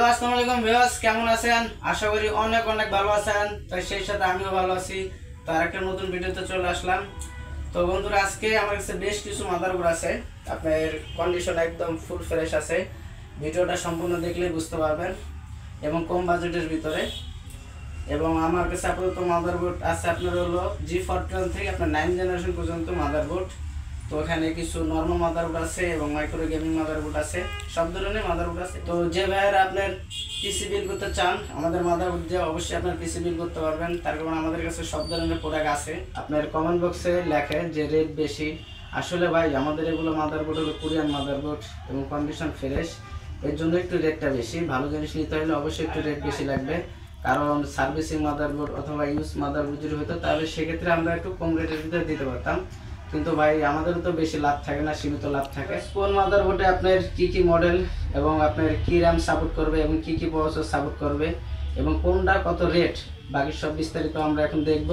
আসসালামু আলাইকুম ভিউয়ার্স, কেমন আছেন? আশা করি অনেক অনেক ভালো আছেন। তো সেই সাথে আমিও ভালো আছি। তো আরেকটা নতুন ভিডিওতে চলে আসলাম। তো বন্ধুরা, আজকে আমার কাছে বেশ কিছু মাদারবোর্ড আছে, আপনার কন্ডিশন একদম ফুল ফ্রেশ আছে। ভিডিওটা সম্পূর্ণ দেখলেই বুঝতে পারবেন এবং কম বাজেটের ভিতরে। এবং আমার কাছে আপাতত মাদারবোর্ড আছে আপনার হলো G41 থেকে আপনার 9 জেনারেশন পর্যন্ত মাদারবোর্ড। তো এখানে কিছু নরমাল মাদারবোর্ড আছে এবং মাইক্রো গেমিং মাদারবোর্ড আছে, সব ধরনের মাদারবোর্ড আছে। তো যে ভাইয়েরা আপনার পিসি বিল করতে চান আমাদের মাদারবোর্ড দিয়ে অবশ্যই আপনার পিসি বিল করতে পারবেন, তার কারণ আমাদের কাছে সব ধরনের প্রোডাক্ট আছে। আপনার কমেন্ট বক্সে লেখে যে রেট বেশি, আসলে ভাই আমাদের এগুলো মাদারবোর্ড হলো কোরিয়ান মাদারবোর্ড এবং কন্ডিশন ফ্রেশ, এর জন্য একটু রেটটা বেশি। ভালো জিনিস নিতে হলে অবশ্যই একটু রেট বেশি লাগবে, কারণ সার্ভিসিং মাদারবোর্ড অথবা ইউজ মাদারবোর্ড যদি হতো তাহলে সেক্ষেত্রে আমরা একটু কম রেটের ভিতরে দিতে পারতাম। কিন্তু ভাই আমাদেরও তো বেশি লাভ থাকে না, সীমিত লাভ থাকে। কোন মাদারবোর্ডে আপনার কি মডেল এবং আপনার কি র্যাম সাপোর্ট করবে এবং কি প্রসেসর সাপোর্ট করবে এবং কোনটা কত রেট, বাকি সব বিস্তারিত আমরা এখন দেখব।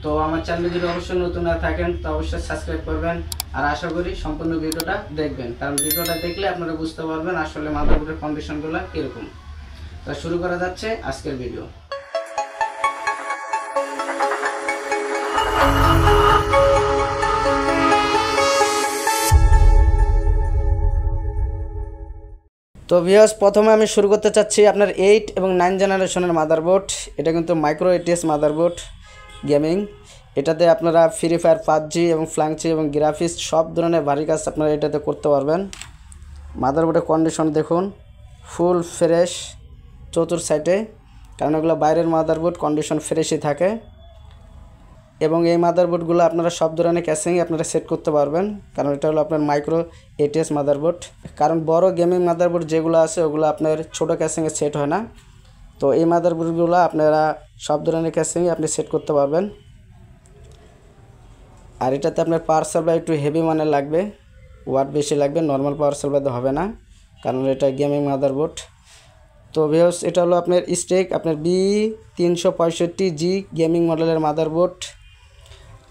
তো আমার চ্যানেলে যদি অবশ্যই নতুন না থাকেন তো অবশ্যই সাবস্ক্রাইব করবেন, আর আশা করি সম্পূর্ণ ভিডিওটা দেখবেন, কারণ ভিডিওটা দেখলে আপনারা বুঝতে পারবেন আসলে মাদারবোর্ডের কন্ডিশনগুলো কীরকম। তো শুরু করা যাচ্ছে আজকের ভিডিও। তো ভিউয়ার্স, প্রথমে আমি শুরু করতে চাচ্ছি আপনার 8 এবং 9 জেনারেশনের মাদারবোর্ড। এটা কিন্তু মাইক্রো এটিএস মাদারবোর্ড গেমিং। এটাতে আপনারা ফ্রি ফায়ার, পাবজি এবং ফ্ল্যাংচি এবং গ্রাফিক্স সব ধরনের ভারী কাজ আপনারা এটাতে করতে পারবেন। মাদারবোর্ডের কন্ডিশন দেখুন, ফুল ফ্রেশ চতুর সাইডে, কারণ এগুলো বাইরের মাদারবোর্ড, কন্ডিশন ফ্রেশই থাকে। এবং এই মাদারবোর্ডগুলো আপনারা সব ধরনের ক্যাসিংয়ে আপনারা সেট করতে পারবেন, কারণ এটা হলো আপনার মাইক্রো এটিএস মাদারবোর্ড। কারণ বড় গেমিং মাদারবোর্ড যেগুলো আছে ওগুলো আপনার ছোটো ক্যাসিংয়ে সেট হয় না। তো এই মাদারবোর্ডগুলো আপনারা সব ধরনের ক্যাসিংয়ে আপনি সেট করতে পারবেন। আর এটাতে আপনার পাওয়ার সাপ্লাই একটু হেভি মানের লাগবে, ওয়াট বেশি লাগবে, নর্মাল পাওয়ার সাপ্লাইতে হবে না, কারণ এটা গেমিং মাদারবোর্ড। তো ভিউয়ার্স, এটা হলো আপনার স্টেক আপনার B365G গেমিং মডেলের মাদারবোর্ড।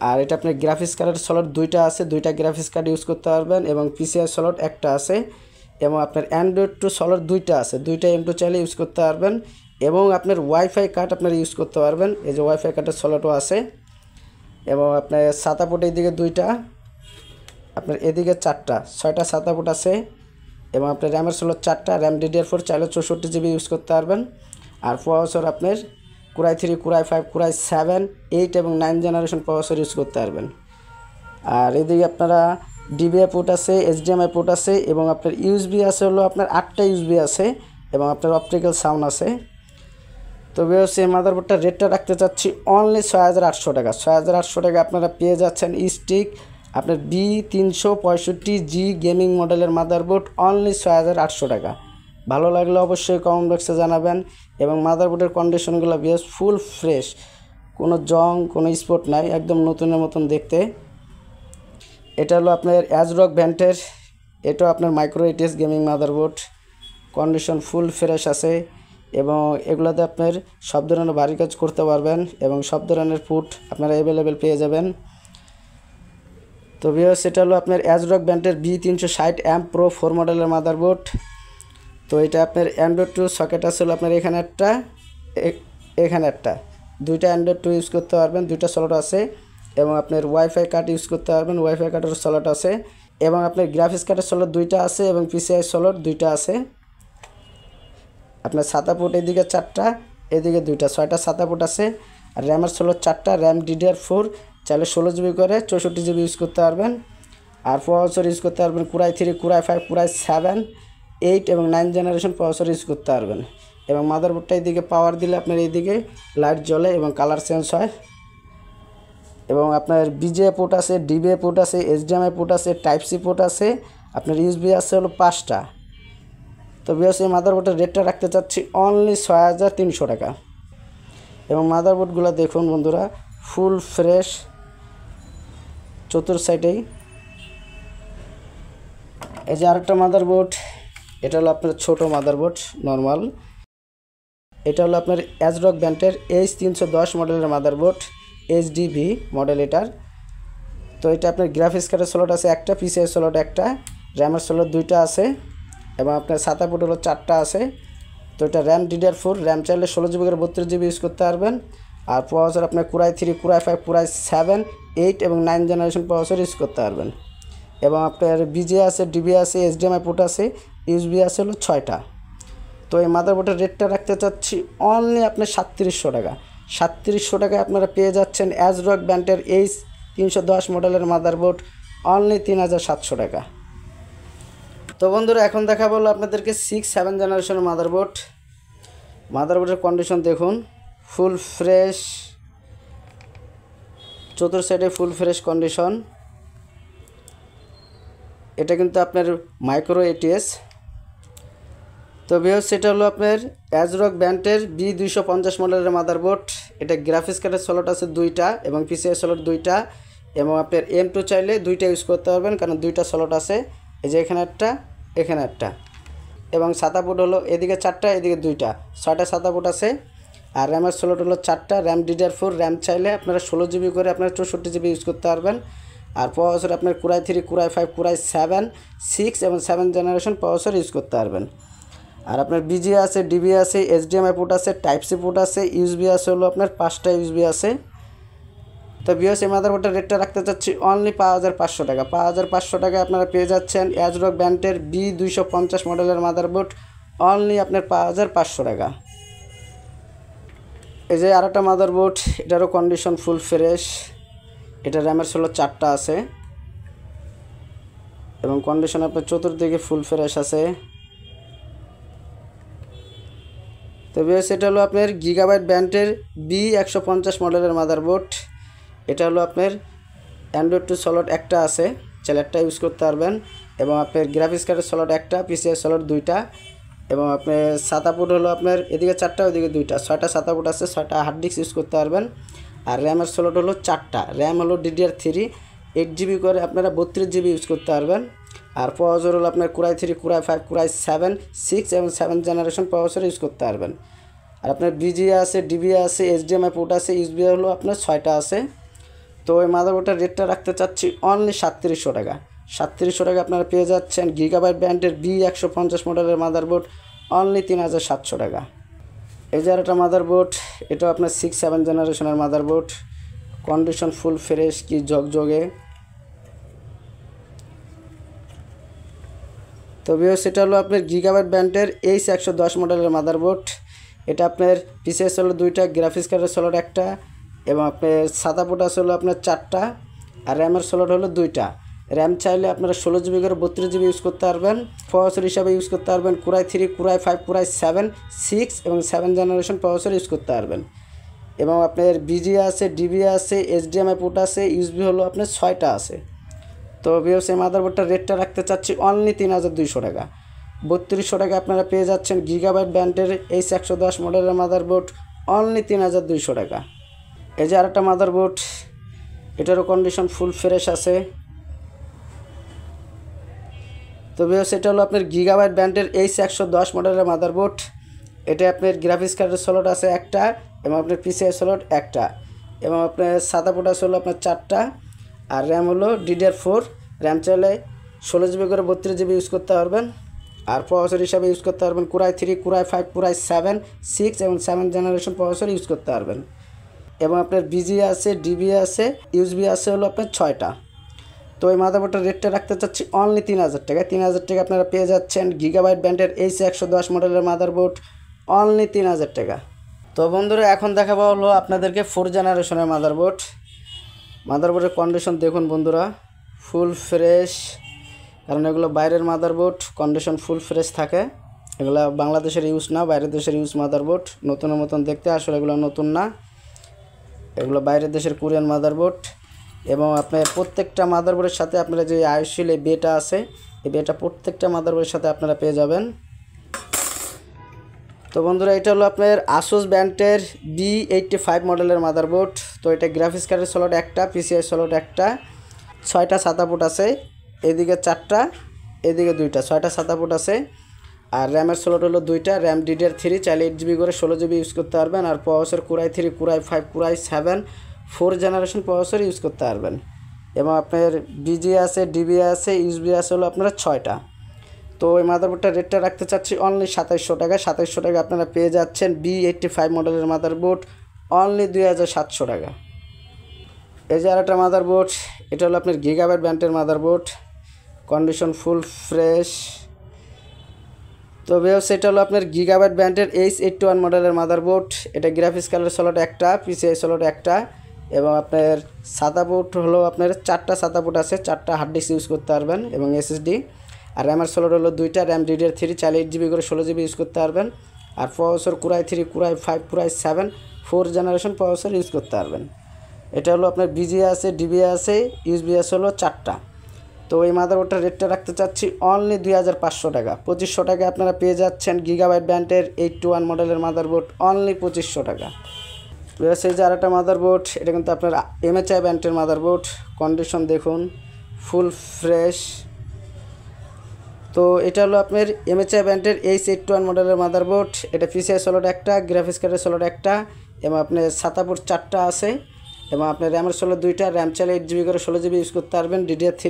আর এটা আপনার গ্রাফিক্স কার্ডের স্লট দুইটা আছে, দুইটা গ্রাফিক্স কার্ড ইউজ করতে পারবেন, এবং পিসিআই স্লট একটা আছে, এবং আপনার অ্যান্ড্রয়েড টু স্লট দুইটা আছে, দুইটা M2 চাইলে ইউজ করতে পারবেন। এবং আপনার ওয়াইফাই কার্ড আপনারা ইউজ করতে পারবেন, এই যে ওয়াইফাই কার্ডের স্লটও আছে। এবং আপনার সাতা পোর্ট এইদিকে দুইটা, আপনার এদিকে চারটা, 6টা সাতা পোর্ট আছে। এবং আপনার র্যামের স্লট 4টা, র্যাম DDR4 চাইলে 64GB ইউজ করতে পারবেন। আর প্রসেসর আপনার কোরাই 3, কোরাই 5, কোরাই 7, 8 এবং 9 জেনারেশন প্রসেসর ইউজ করতে পারবেন। আর এদিকে আপনারা DVI পোর্ট আছে, HDMI পোর্ট আছে, এবং আপনার USB আছে হলো আপনার 8টা USB আছে, এবং আপনার অপটিক্যাল সাউন্ড আছে। তো ভিউয়ার্স, এই মাদারবোর্ডটা রেটটা রাখতে চাচ্ছি অনলি 6800 টাকা। 6800 টাকা আপনারা পেয়ে যাচ্ছেন স্টিক আপনার B365G গেমিং মডেলের মাদারবোর্ড অনলি 6800 টাকা। ভালো লাগলে অবশ্যই কমেন্ট বক্সে জানাবেন। এবং মাদারবোর্ডের কন্ডিশনগুলো বেশ ফুল ফ্রেশ, কোনো জং, কোনো স্পট নাই, একদম নতুনের মতন দেখতে। এটা হলো আপনার অ্যাজরক ভ্যান্টের, এটাও আপনার micro ATS gaming motherboard, condition full fresh আছে। এবং এগুলোতে আপনার সব ধরনের ভারী কাজ করতে পারবেন এবং সব ধরনের ফুট আপনারা অ্যাভেলেবেল পেয়ে যাবেন। তো ভিউয়ার্স, এটা হলো আপনার অ্যাজরক ব্র্যান্ডের B360M Pro 4 মডেলের মাদারবোর্ড। তো এটা আপনার অ্যান্ড্রয়েড টু সকেট আছে হলো আপনার এখানে একটা, এখানে একটা, দুইটা অ্যান্ড্রয়েড টু ইউজ করতে পারবেন, দুইটা স্লট আছে। এবং আপনার ওয়াইফাই কার্ড ইউজ করতে পারবেন, ওয়াইফাই কার্ডের স্লট আছে। এবং আপনার গ্রাফিক্স কার্ডের স্লট দুইটা আছে এবং পিসিআই স্লট দুইটা আছে। আপনার সাতা পোর্ট এদিকে 4টা, এদিকে দুইটা, 6টা সাতা পোর্ট আছে। আর র্যামের স্লট 4টা, র্যাম DDR4 চাইলে 16GB করে 64GB ইউজ করতে পারবেন। আর প্রসেসর ইউজ করতে পারবেন কোরাই 3, কোরাই 5, কোরাই 7, 8 এবং 9 জেনারেশন প্রসেসর ইউজ করতে পারবেন। এবং মাদারবোর্ডটা এইদিকে পাওয়ার দিলে আপনার এইদিকে লাইট জ্বলে এবং কালার চেঞ্জ হয়। এবং আপনার BGA পোর্ট আছে, DVI পোর্ট আছে, HDMI পোর্ট আছে, Type-C পোর্ট আছে, আপনার USB আছে হলো 5টা। তো ভিউয়ার্স, এই মাদারবোর্ডের রেটটা রাখতে চাচ্ছি অনলি 6300 টাকা। এবং মাদারবোর্ডগুলো দেখুন বন্ধুরা, ফুল ফ্রেশ চতুর সাইডেই। এই যে আরেকটা মাদারবোর্ড, এটা হলো আপনার ছোট মাদারবোর্ড নর্মাল। এটা হলো আপনার অ্যাজরক ব্র্যান্ডের H310 মডেলের মাদারবোর্ড, HDV মডেল এটার। তো এটা আপনার গ্রাফিক্স কার্ডের স্লট আছে একটা, পিসিআই স্লট একটা, র্যামের স্লট দুইটা আছে, এবং আপনার সাতা পোর্ট হলো 4টা আছে। তো এটা র্যাম DDR4, র্যাম চাইলে 16GB করে 32GB ইউজ করতে পারবেন। আর প্রসেসর আপনার Core i3, Core i5, Core i7, 8 এবং 9 জেনারেশন প্রসেসর ইউজ করতে পারবেন। এবং আপনার BGA আছে, DB আছে, HDMI পোর্ট আছে, USB আছে হলো 6টা। তো এই মাদারবোর্ডের রেটটা রাখতে চাচ্ছি অনলি আপনার 3700 টাকা। 3700 টাকায় আপনারা পেয়ে যাচ্ছেন ASRock ব্র্যান্ডের H310 মডেলের মাদারবোর্ড অনলি 3700 টাকা। তো বন্ধুরা এখন দেখাবো আপনাদেরকে 6-7 জেনারেশনের মাদারবোর্ডের কন্ডিশন দেখুন, ফুল ফ্রেশ, চতুর সাইডে ফুল ফ্রেশ কন্ডিশন। এটা কিন্তু আপনার মাইক্রো ATS। তো ভিউয়ার্স সেটা হলো আপনার ASRock ব্র্যান্ডের B250 মডেলের মাদারবোর্ড। এটা গ্রাফিক্স কার্ডের স্লট আছে 2টা এবং PCI স্লট 2টা, এবং আপনার M2 চাইলে 2টা ইউজ করতে পারবেন কারণ 2টা স্লট আছে, এই যে এখানে একটা, এখানে একটা। এবং সাদা পোর্ট হলো এদিকে 4টা, এদিকে 2টা, 6টা সাদা পোর্ট আছে। আর র্যামের স্লট হলো 4টা, র্যাম DDR4, র্যাম চাইলে আপনারা 16GB করে আপনারা 64GB ইউজ করতে পারবেন। আর প্রসেসর আপনার Core i3, Core i5, Core i7, 6 এবং 7 জেনারেশন প্রসেসর ইউজ করতে পারবেন। আর আপনার BGA আছে, DB আছে, HDMI পোর্ট আছে, Type-C পোর্ট আছে, USB আছে হলো আপনার 5টা USB আছে। তো ভিউয়ার্স এই মাদারবোর্ডের রেটটা রাখতে চাচ্ছি অনলি 5500 টাকা। 5500 টাকায় আপনারা পেয়ে যাচ্ছেন ASRock ব্র্যান্ডের B250 মডেলের মাদারবোর্ড অনলি আপনার 5500 টাকা। এই যে আরেকটা মাদারবোর্ড, এটারও কন্ডিশন ফুল ফ্রেশ। এটা র্যামের হলো 4টা আছে এবং কন্ডিশন আপনার চতুর্দিকে ফুল ফ্রেশ আছে। তো ভিউয়ার্স এটা হলো আপনার গিগাবাইট ব্র্যান্ডের B150 মডেলের মাদারবোর্ড। এটা হলো আপনার অ্যান্ড্রয়েড 2 স্লট একটা আছে, চাইলে একটা ইউজ করতে পারবেন। এবং আপনার গ্রাফিক্স কার্ডের স্লট একটা, PCI স্লট 2টা, এবং আপনার সাদা পোর্ট হলো আপনার এদিকে 4টা, ওইদিকে 2টা, 6টা সাদা পোর্ট আছে, 6টা হার্ড ডিস্ক ইউজ করতে পারবেন। আর র্যামের স্লট হলো 4টা, র্যাম হলো DDR3, 8GB করে আপনারা 32GB ইউজ করতে পারবেন। আর প্রসেসর হলো আপনার Core i3, Core i5, Core i7, 6 এবং 7 জেনারেশন প্রসেসর ইউজ করতে পারবেন। আর আপনার BGA আছে, DB আছে, HDMI পোর্ট আছে, USB হলো আপনার 6টা আছে। তো এই মাদারবোর্ডের রেটটা রাখতে চাচ্ছি অনলি 3700 টাকা। 3700 টাকা আপনারা পেয়ে যাচ্ছেন গিগাবাইট ব্র্যান্ডের B150 মডেলের মাদারবোর্ড অনলি 3700 টাকা। এই যে একটা মাদারবোর্ড, এটাও আপনার 6-7 জেনারেশনের মাদারবোর্ড, কন্ডিশন ফুল ফ্রেশ, কি জগজগে। তো ভিউয়ার্স এটা হলো আপনার গিগাবাইট ব্র্যান্ডের H110 মডেলের মাদারবোর্ড। এটা আপনার PCI স্লট 2টা, গ্রাফিক্স কার্ডের স্লট একটা, এবং আপনার সাদা পোর্ট আছে হলো আপনার 4টা, আর র্যামের স্লট হলো 2টা। র্যাম চাইলে আপনারা 16GB করে 32GB ইউজ করতে পারবেন। প্রসেসর হিসাবে ইউজ করতে পারবেন Core i3, Core i5, Core i7, 6 এবং 7 জেনারেশন প্রসেসর ইউজ করতে পারবেন। এবং আপনার BGA আছে, DB আছে, HDMI পোর্ট আছে, USB হলো আপনার 6টা আছে। তো ভিউয়ার্স এই মাদারবোর্ডটার রেটটা রাখতে চাচ্ছি অনলি 3200 টাকা। 3200 টাকা আপনারা পেয়ে যাচ্ছেন গিগাবাইট ব্র্যান্ডের H110 মডেলের মাদারবোর্ড অনলি 3200 টাকা। এই যে আরেকটা মাদারবোর্ড, এটারও কন্ডিশন ফুল ফ্রেশ আছে। তো ভিউয়ার্স এটা হলো আপনার গিগাবাইট ব্র্যান্ডের H110 মডেলের মাদারবোর্ড। এটা আপনার গ্রাফিক্স কার্ডের স্লট আছে একটা, এবং আপনার PCI স্লট একটা, এবং আপনার সাদা পোর্ট আছে হলো আপনার 4টা, আর র্যাম হলো DDR4, র্যাম চাইলে 16GB করে 32GB ইউজ করতে পারবেন। আর প্রসেসর হিসাবে ইউজ করতে পারবেন Core i3, Core i5, Core i7, 6 এবং 7 জেনারেশন প্রসেসর ইউজ করতে পারবেন। এবং আপনার BGA আছে, DB আছে, USB আছে হলো আপনার 6টা। তো এই মাদারবোর্ডের রেটটা রাখতে চাচ্ছি অনলি 3000 টাকা। 3000 টাকা আপনারা পেয়ে যাচ্ছেন গিগাবাইট ব্র্যান্ডের H110 মডেলের মাদারবোর্ড অনলি 3000 টাকা। তো বন্ধুরা এখন দেখাবো হলো আপনাদেরকে 4 জেনারেশনের মাদারবোর্ডের কন্ডিশন দেখুন বন্ধুরা, ফুল ফ্রেশ, কারণ এগুলো বাইরের মাদারবোর্ড, কন্ডিশন ফুল ফ্রেশ থাকে। এগুলো বাংলাদেশের ইউজ না, বাইরের দেশের ইউজ মাদারবোর্ড, নতুনের মতন দেখতে, আসলে এগুলো নতুন না, এগুলো বাইরের দেশের কোরিয়ান মাদারবোর্ড। এবং আপনার প্রত্যেকটা মাদারবোর্ডের সাথে আপনারা যে আইসিএল এই বেটা আছে, এই বেটা প্রত্যেকটা মাদারবোর্ডের সাথে আপনারা পেয়ে যাবেন। তো বন্ধুরা এটা হলো আপনার ASUS ব্র্যান্ডের B85 মডেলের মাদারবোর্ড। তো এটা গ্রাফিক্স কার্ডের স্লট একটা, PCI স্লট একটা, 6টা সাদা পোর্ট আছে, এদিকে 4টা, এদিকে 2টা, 6টা সাদা পোর্ট আছে। আর র্যামের স্লট হলো 2টা, র্যাম DDR3, চাইলে 8GB করে 16GB ইউজ করতে পারবেন। আর processor Core i3, Core i5, Core i7, 4 generation processor use করতে পারবেন। এবং আপনার BGA আছে, DB আছে, USB আছে হলো আপনার 6টা। তো ওই মাদারবোর্ডটার রেটটা রাখতে চাচ্ছি অনলি 2700 টাকা। 2700 টাকা আপনারা পেয়ে যাচ্ছেন B85 মডেলের মাদারবোর্ড অনলি 2700 টাকা। এই যে আরেকটা মাদারবোর্ড, এটা হলো আপনার গিগাবাইট ব্র্যান্ডের মাদারবোর্ড, কন্ডিশন ফুল ফ্রেশ। তো সেটা হলো আপনার গিগাবাইট ব্র্যান্ডের H81 মডেলের মাদারবোর্ড। এটা গ্রাফিক্স কার্ডের স্লট একটা, PCI স্লট একটা, এবং আপনার সাদা পোর্ট হলো আপনার 4টা সাদা পোর্ট আছে, 4টা হার্ড ডিস্ক ইউজ করতে পারবেন এবং SSD। আর র্যামের স্লট হলো 2টা, র্যাম DDR3 চাইলে 8GB করে 16GB ইউজ করতে পারবেন। আর processor Core i3, Core i5, Core i7 4 generation processor use করতে পারবেন। এটা হলো আপনার BGA আছে, DBA আছে, USB আছে হলো 4টা। তো এই মাদারবোর্ডটার রেটটা রাখতে চাচ্ছি অনলি 2500 টাকা। 2500 টাকায় আপনারা পেয়ে যাচ্ছেন গিগাবাইট ব্র্যান্ডের 81 মডেলের মাদারবোর্ড অনলি 2500 টাকা। এই যে আরেকটা মাদারবোর্ড, এটা কিন্তু আপনার MHI ব্র্যান্ডের মাদারবোর্ড, কন্ডিশন দেখুন ফুল ফ্রেশ। তো এটা হলো আপনার MHI ব্র্যান্ডের H81 মডেলের মাদারবোর্ড। এটা PCI স্লট একটা, গ্রাফিক্স কার্ডের স্লট একটা, এবং আপনার সাদা পোর্ট 4টা আছে, এবং আপনার র্যামের স্লট 2টা, র্যাম চাইলে 8GB করে 16GB ইউজ করতে পারবেন DDR3।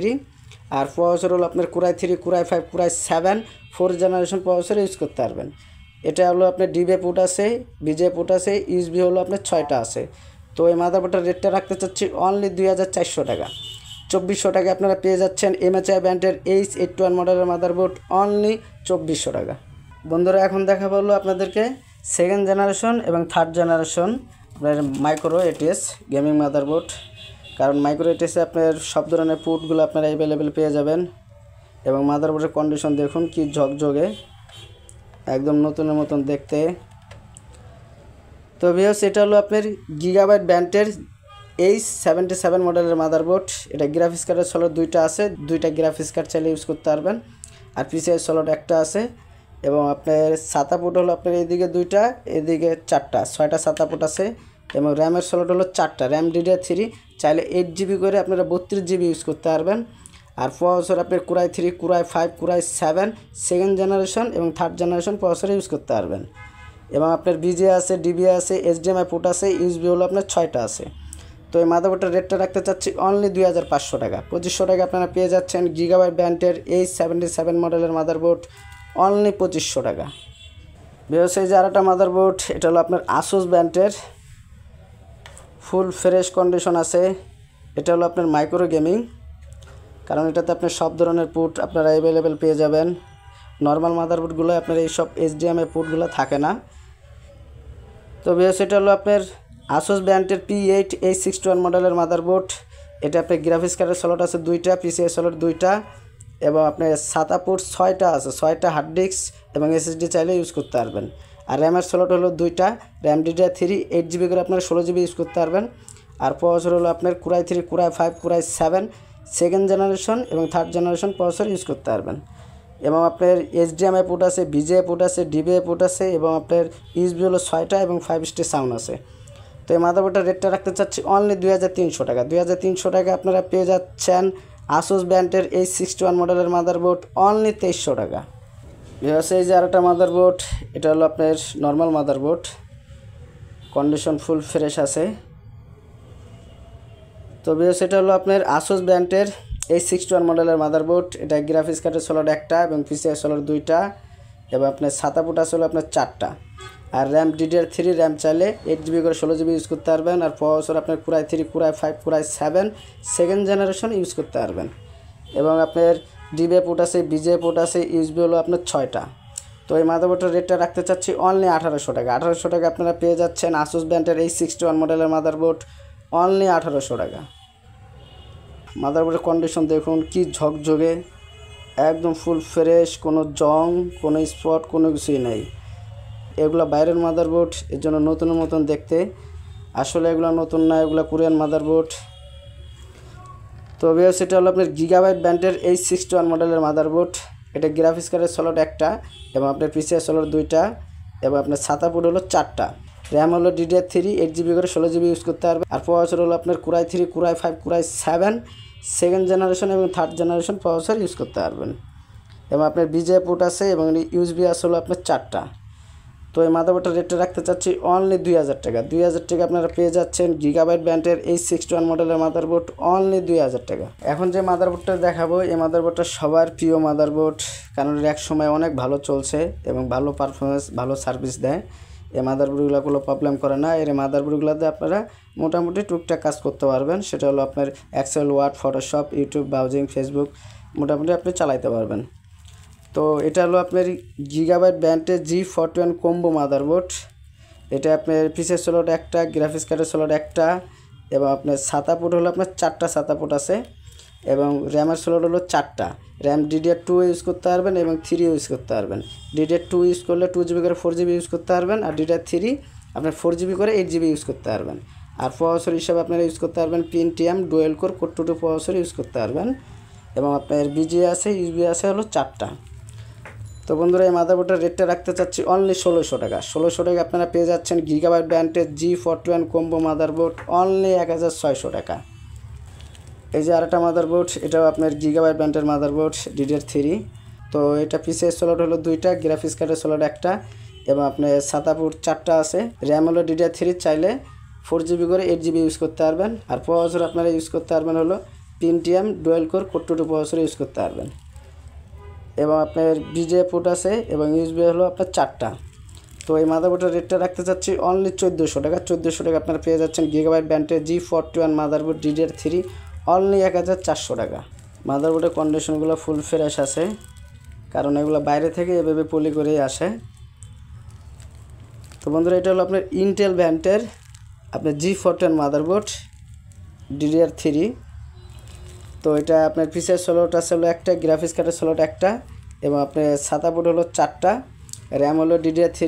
আর প্রসেসর হলো আপনার Core i3, Core i5, Core i7 4 generation processor use করতে পারবেন। এটা হলো আপনার DBA পোর্ট আছে, BGA পোর্ট আছে, USB হলো আপনার 6টা আছে। তো এই মাদারবোর্ডটার রেটটা রাখতে চাচ্ছি অনলি 2400 টাকা। 2400 টাকা আপনারা পেয়ে যাচ্ছেন MHI ব্র্যান্ডের H81 মডেলের মাদারবোর্ড অনলি 2400 টাকা। বন্ধুরা এখন দেখা বললো আপনাদেরকে সেকেন্ড জেনারেশন এবং থার্ড জেনারেশন আপনার মাইক্রো ATS গেমিং মাদারবোর্ড। কারণ মাইক্রো ATSে আপনার সব ধরনের পোর্টগুলো আপনারা অ্যাভেলেবেল পেয়ে যাবেন, এবং মাদারবোর্ডের কন্ডিশন দেখুন কি ঝকঝকে, একদম নতুনের মতন দেখতে। তো ভিউয়ার্স এটা হলো আপনার গিগাবাইট ব্র্যান্ডের H77 মডেলের মাদারবোর্ড। এটা গ্রাফিক্স কার্ডের স্লট 2টা আছে, 2টা গ্রাফিক্স কার্ড চাইলে ইউজ করতে পারবেন। আর PCI স্লট একটা আছে, এবং আপনার সাতা পোর্ট হলো আপনার এইদিকে 2টা, এদিকে 4টা, 6টা সাতা পোর্ট আছে, এবং র্যামের স্লট হলো 4টা, র্যাম DDR3 চাইলে 8GB করে আপনারা 32GB ইউজ করতে পারবেন। আর প্রসেসর আপনার Core i3, Core i5, Core i7 second generation এবং থার্ড জেনারেশন প্রসেসর ইউজ করতে পারবেন। এবং আপনার BGA আছে, DBA আছে, HDMI পোর্ট আছে, USB হলো আপনার 6টা আছে। তো এই মাদারবোর্ডটার রেটটা রাখতে চাচ্ছি অনলি 2500 টাকা। 2500 টাকা আপনারা পেয়ে যাচ্ছেন গিগাবাইট ব্র্যান্ডের H77 মডেলের মাদারবোর্ড অনলি 2500 টাকা। ব্যবসায়ী যে আরেকটা মাদারবোর্ড, এটা হলো আপনার ASUS ব্র্যান্ডের, ফুল ফ্রেশ কন্ডিশন আছে। এটা হলো আপনার মাইক্রো গেমিং, কারণ এটাতে আপনার সব ধরনের পোর্ট আপনারা অ্যাভেলেবেল পেয়ে যাবেন। নর্মাল মাদারবোর্ডগুলো আপনার এই সব HDMI পোর্টগুলো থাকে না। তো এটা হলো আপনার ASUS ব্র্যান্ডের P8 H61 মডেলের মাদারবোর্ড। এটা আপনার গ্রাফিক্স কার্ডের স্লট আছে 2টা, PCI স্লট 2টা, এবং আপনার সাদা পোর্ট 6টা আছে, 6টা হার্ড ডিস্ক এবং SSD চাইলে ইউজ করতে পারবেন। আর র্যামের স্লট হলো 2টা, র্যাম DDR3 8GB করে আপনার 16GB ইউজ করতে পারবেন। আর প্রসেসর হলো আপনার Core i3, Core i5, Core i7 second generation এবং থার্ড জেনারেশন প্রসেসর ইউজ করতে পারবেন। এবং আপনার HDMI পোর্ট আছে, BGA পোর্ট আছে, DBA পোর্ট আছে, এবং আপনার USB হলো 6টা এবং 5 স্টার সাউন্ড আছে। তো এই মাদারবোর্ডটার রেটটা রাখতে চাচ্ছি অনলি 2300 টাকা। 2300 টাকা আপনারা পেয়ে যাচ্ছেন ASUS ব্র্যান্ডের H61 মডেলের মাদারবোর্ড অনলি 2300 টাকা। এই যে আরেকটা মাদারবোর্ড, এটা হলো আপনার normal motherboard, condition full fresh আছে। তো এটা হলো আপনার ASUS ব্র্যান্ডের H61 মডেলের মাদারবোর্ড। এটা গ্রাফিক্স কার্ডের স্লট একটা এবং PCI স্লট 2টা, এবং আপনার সাতা পোর্ট আছে হলো আপনার 4টা। আর র্যাম DDR3 র্যাম চাইলে 8GB করে 16GB ইউজ করতে পারবেন। আর প্রসেসর আপনার Core i3, Core i5, Core i7 second generation use করতে পারবেন। এবং আপনার DBA পোর্ট আছে, BGA পোর্ট আছে, USB হলো আপনার 6টা। তো এই মাদারবোর্ডটার রেটটা রাখতে চাচ্ছি অনলি 1800 টাকা। 1800 টাকা আপনারা পেয়ে যাচ্ছেন ASUS ব্র্যান্ডের H61 মডেলের মাদারবোর্ড অনলি 1800 টাকা। মাদারবোর্ডের কন্ডিশন দেখুন কি ঝকঝকে, একদম ফুল ফ্রেশ, কোনো জং, কোনো স্পট, কোনো কিছুই নেই। এগুলো বাইরের মাদারবোর্ড, এর জন্য নতুনের মতন দেখতে, আসলে এগুলো নতুন না, এগুলো কোরিয়ান মাদারবোর্ড। তো সেটা হলো আপনার গিগাবাইট ব্র্যান্ডের H61 মডেলের মাদারবোর্ড। এটা গ্রাফিক্স কার্ডের স্লট একটা এবং আপনার PCI স্লট 2টা, এবং আপনার সাতা পোর্ট হলো 4টা। র্যাম হলো DDR3 8GB করে 16GB ইউজ করতে পারবে। আর প্রসেসর হলো আপনার Core i3, Core i5, Core i7 second generation এবং থার্ড জেনারেশন প্রসেসর ইউজ করতে পারবেন। এবং আপনার BGA পোর্ট আছে এবং USB আছে হলো আপনার 4টা। তো এই মাদারবোর্ডটার রেটটা রাখতে চাচ্ছি অনলি 2000 টাকা। 2000 টাকা আপনারা পেয়ে যাচ্ছেন গিগাবাইট ব্র্যান্ডের H61 মডেলের মাদারবোর্ড অনলি 2000 টাকা। এখন যে মাদারবোর্ডটা দেখাবো এই মাদারবোর্ডটা সবার প্রিয় মাদারবোর্ড, কারণ এর এক সময় অনেক ভালো চলছে এবং ভালো পারফরমেন্স ভালো সার্ভিস দেয়। এই মাদারবোর্ডগুলো কোনো প্রবলেম করে না। এর মাদারবোর্ডগুলোতে আপনারা মোটামুটি টুকটাক কাজ করতে পারবেন। সেটা হলো আপনার Excel, Word, Photoshop, YouTube, browsing, Facebook মোটামুটি আপনি চালাইতে পারবেন। তো এটা হলো আপনার গিগাবাইট ব্র্যান্ডের G41 কম্বো মাদারবোর্ড। এটা আপনার পিসের স্লট একটা, গ্রাফিক্স কার্ডের স্লট একটা, এবং আপনার সাতা পোর্ট হলো আপনার 4টা সাতা পোর্ট আছে, এবং র্যামের স্লট হলো 4টা। র্যাম DDR2 ইউজ করতে পারবেন এবং 3 ইউজ করতে পারবেন। DDR2 ইউজ করলে 2GB করে 4GB ইউজ করতে পারবেন, আর DDR3 আপনার 4GB করে 8GB ইউজ করতে পারবেন। আর প্রসেসর হিসাবে আপনারা ইউজ করতে পারবেন Pentium dual core core 2 processor use করতে পারবেন, এবং আপনার BGA আছে, USB আছে হলো 4টা। তো বন্ধুরা এই মাদারবোর্ডের রেটটা রাখতে চাচ্ছি অনলি 1600 টাকা। 1600 টাকা আপনারা পেয়ে যাচ্ছেন গিগাবাইট ব্র্যান্ডের G41 কম্বো মাদারবোর্ড অনলি 1600 টাকা। এই যে আরেকটা মাদারবোর্ড, এটাও আপনার গিগাবাইট ব্র্যান্ডের মাদারবোর্ড DDR3। তো এটা পিসের স্লট হলো 2টা, গ্রাফিক্স কার্ডের স্লট একটা, এবং আপনার সাতা পোর্ট 4টা আছে। র্যাম হলো DDR3, চাইলে 4GB করে 8GB ইউজ করতে পারবেন। আর প্রসেসর আপনারা ইউজ করতে পারবেন হলো Pentium dual core core 2 processor use করতে পারবেন, এবং আপনার BGA পোর্ট আছে, এবং USB হলো আপনার 4টা। তো এই মাদারবোর্ডের রেটটা রাখতে চাচ্ছি অনলি 1400 টাকা। 1400 টাকা আপনারা পেয়ে যাচ্ছেন গিগাবাইট ব্র্যান্ডের G41 মাদারবোর্ড DDR3 অনলি 1400 টাকা। মাদারবোর্ডের কন্ডিশনগুলো ফুল ফ্রেশ আছে, কারণ এগুলো বাইরে থেকে এভাবে পলি করেই আসে। তো বন্ধুরা এটা হলো আপনার ইন্টেল ব্র্যান্ডের আপনার G41 মাদারবোর্ড DDR3। তো এটা আপনার পিসের স্লট আছে হলো একটা, গ্রাফিক্স কার্ডের স্লট একটা, এবং আপনার সাতা পোর্ট হলো 4টা, র্যাম হলো DDR3,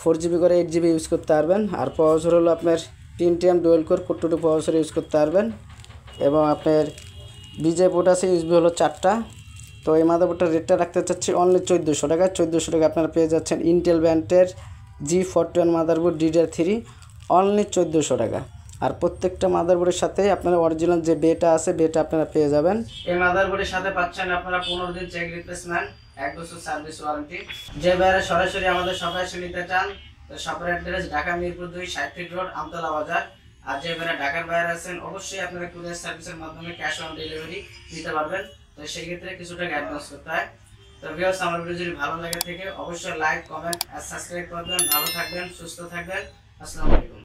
4GB করে 8GB ইউজ করতে পারবেন। আর প্রসেসর হলো আপনার Pentium dual core core 2 processor use করতে পারবেন, এবং আপনার BGA পোর্ট আছে, USB হলো 4টা। তো এই মাদারবোর্ডটার রেটটা রাখতে চাচ্ছি অনলি 1400 টাকা। 1400 টাকা আপনারা পেয়ে যাচ্ছেন ইন্টেল ব্র্যান্ডের G41 মাদারবোর্ড DDR3 অনলি 1400 টাকা। আর প্রত্যেকটা মাদারবোর্ডের সাথে আপনারা অরিজিনাল যে বেটা আছে বেটা আপনারা পেয়ে যাবেন। এই মাদারবোর্ডের সাথে পাচ্ছেন আপনারা 15 দিন চেক রিপ্লেসমেন্ট, 1 বছর সার্ভিস ওয়ারেন্টি। যে বাইরে সরাসরি আমাদের শপে এসে নিতে চান, তো শপের address Dhaka Mirpur 2 60 fit road Amtala বাজার। আর যে বাইরে ঢাকার বাইরে আছেন অবশ্যই আপনারা কুরিয়ার সার্ভিসের মাধ্যমে ক্যাশ অন ডেলিভারি নিতে পারবেন। তো সেই ক্ষেত্রে কিছু টাকা অ্যাডভান্স করতে হয়। তো ভিউয়ার্স আমার ভিডিও যদি ভালো লাগে থাকে অবশ্যই লাইক, কমেন্ট আর সাবস্ক্রাইব করবেন। ভালো থাকবেন, সুস্থ থাকবেন। আসসালামু আলাইকুম।